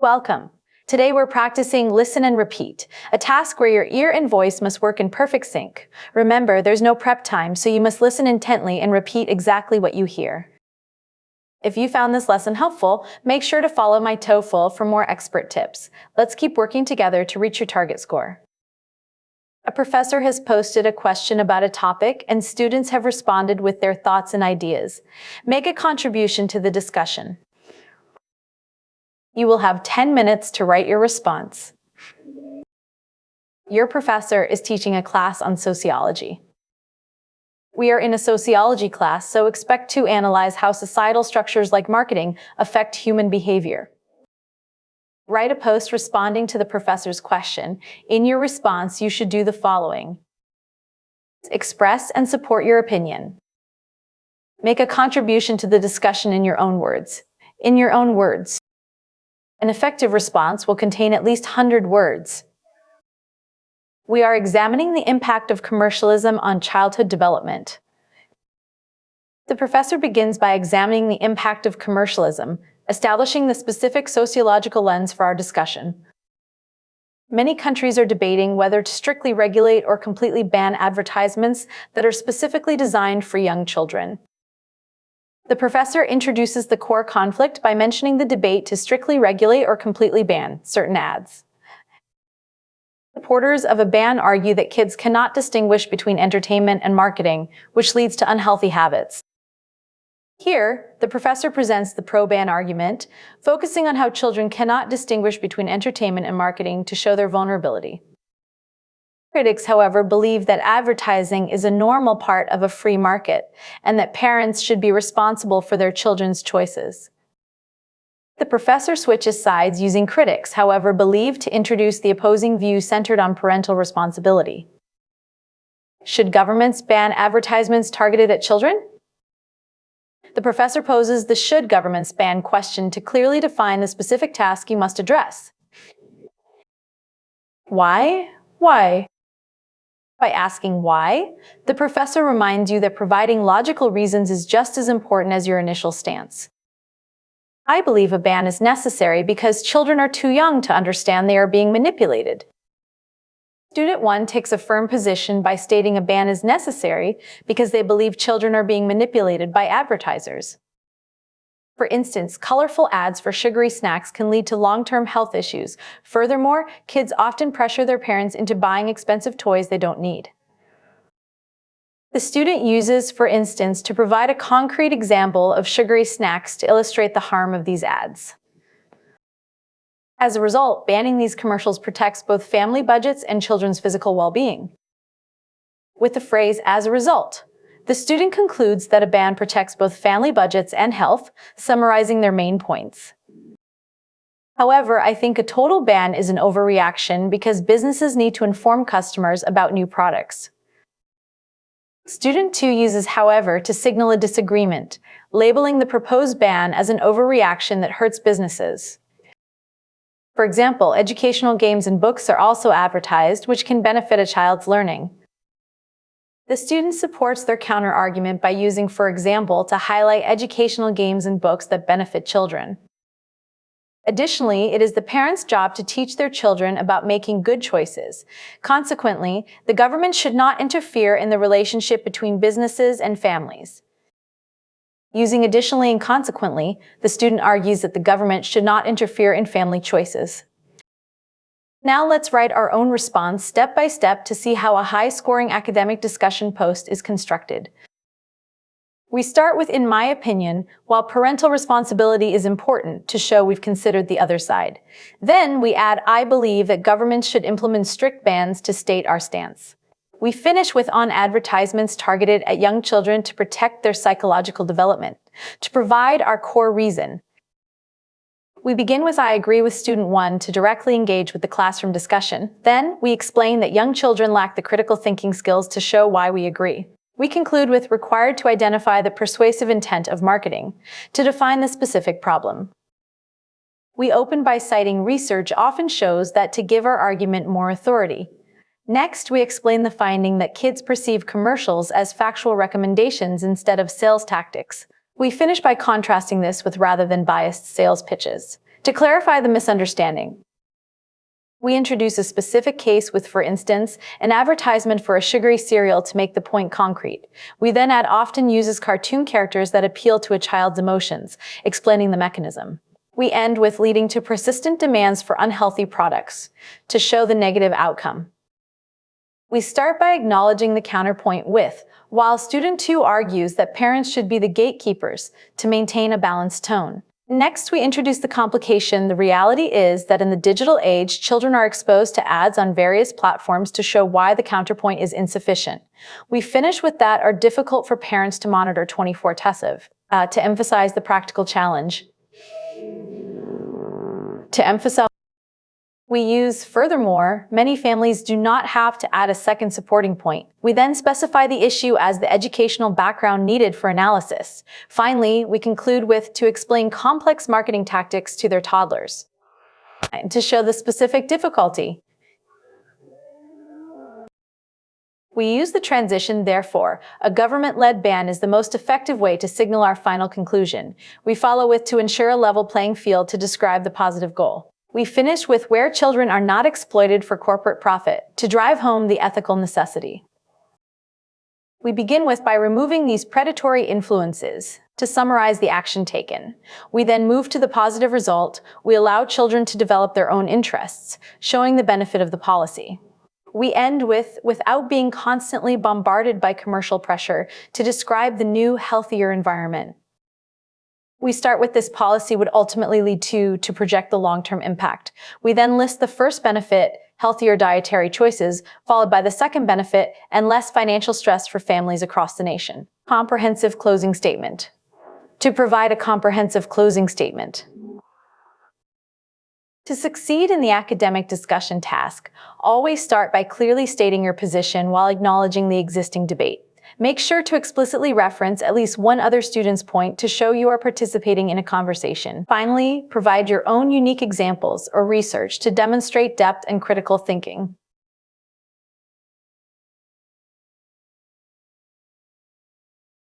Welcome. Today we're practicing listen and repeat, a task where your ear and voice must work in perfect sync. Remember, there's no prep time, so you must listen intently and repeat exactly what you hear. If you found this lesson helpful, make sure to follow myTOEFL for more expert tips. Let's keep working together to reach your target score. A professor has posted a question about a topic, and students have responded with their thoughts and ideas. Make a contribution to the discussion. You will have 10 minutes to write your response. Your professor is teaching a class on sociology. We are in a sociology class, so expect to analyze how societal structures like marketing affect human behavior. Write a post responding to the professor's question. In your response, you should do the following. Express and support your opinion. Make a contribution to the discussion in your own words. In your own words. An effective response will contain at least 100 words. We are examining the impact of commercialism on childhood development. The professor begins by examining the impact of commercialism, establishing the specific sociological lens for our discussion. Many countries are debating whether to strictly regulate or completely ban advertisements that are specifically designed for young children. The professor introduces the core conflict by mentioning the debate to strictly regulate or completely ban certain ads. Supporters of a ban argue that kids cannot distinguish between entertainment and marketing, which leads to unhealthy habits. Here, the professor presents the pro-ban argument, focusing on how children cannot distinguish between entertainment and marketing to show their vulnerability. Critics, however, believe that advertising is a normal part of a free market and that parents should be responsible for their children's choices. The professor switches sides, using critics, however, believed to introduce the opposing view centered on parental responsibility. Should governments ban advertisements targeted at children? The professor poses the should governments ban question to clearly define the specific task you must address. Why? Why? By asking why, the professor reminds you that providing logical reasons is just as important as your initial stance. I believe a ban is necessary because children are too young to understand they are being manipulated. Student 1 takes a firm position by stating a ban is necessary because they believe children are being manipulated by advertisers. For instance, colorful ads for sugary snacks can lead to long-term health issues. Furthermore, kids often pressure their parents into buying expensive toys they don't need. The student uses, for instance, to provide a concrete example of sugary snacks to illustrate the harm of these ads. As a result, banning these commercials protects both family budgets and children's physical well-being. With the phrase, "as a result," the student concludes that a ban protects both family budgets and health, summarizing their main points. However, I think a total ban is an overreaction because businesses need to inform customers about new products. Student 2 uses, however, to signal a disagreement, labeling the proposed ban as an overreaction that hurts businesses. For example, educational games and books are also advertised, which can benefit a child's learning. The student supports their counter-argument by using, for example, to highlight educational games and books that benefit children. Additionally, it is the parents' job to teach their children about making good choices. Consequently, the government should not interfere in the relationship between businesses and families. Using additionally and consequently, the student argues that the government should not interfere in family choices. Now let's write our own response step by step to see how a high-scoring academic discussion post is constructed. We start with "in my opinion," while parental responsibility is important to show we've considered the other side. Then we add "I believe that governments should implement strict bans" to state our stance. We finish with "on advertisements targeted at young children to protect their psychological development," to provide our core reason. We begin with "I agree with student 1" to directly engage with the classroom discussion. Then, we explain that young children lack the critical thinking skills to show why we agree. We conclude with "required to identify the persuasive intent of marketing," to define the specific problem. We open by citing research often shows that to give our argument more authority. Next, we explain the finding that kids perceive commercials as factual recommendations instead of sales tactics. We finish by contrasting this with rather than biased sales pitches. To clarify the misunderstanding, we introduce a specific case with, for instance, an advertisement for a sugary cereal to make the point concrete. We then add often uses cartoon characters that appeal to a child's emotions, explaining the mechanism. We end with leading to persistent demands for unhealthy products, to show the negative outcome. We start by acknowledging the counterpoint with, while student 2 argues that parents should be the gatekeepers, to maintain a balanced tone. Next, we introduce the complication. The reality is that in the digital age, children are exposed to ads on various platforms to show why the counterpoint is insufficient. We finish with that are difficult for parents to monitor 24/7, to emphasize the practical challenge. We use, furthermore, many families do not have to add a second supporting point. We then specify the issue as the educational background needed for analysis. Finally, we conclude with to explain complex marketing tactics to their toddlers, to show the specific difficulty. We use the transition, therefore, a government-led ban is the most effective way to signal our final conclusion. We follow with to ensure a level playing field to describe the positive goal. We finish with where children are not exploited for corporate profit, to drive home the ethical necessity. We begin with by removing these predatory influences, to summarize the action taken. We then move to the positive result. We allow children to develop their own interests, showing the benefit of the policy. We end with, without being constantly bombarded by commercial pressure, to describe the new, healthier environment. We start with this policy would ultimately lead to project the long-term impact. We then list the first benefit, healthier dietary choices, followed by the second benefit, and less financial stress for families across the nation. Comprehensive closing statement. To provide a comprehensive closing statement. To succeed in the academic discussion task, always start by clearly stating your position while acknowledging the existing debate. Make sure to explicitly reference at least one other student's point to show you are participating in a conversation. Finally, provide your own unique examples or research to demonstrate depth and critical thinking.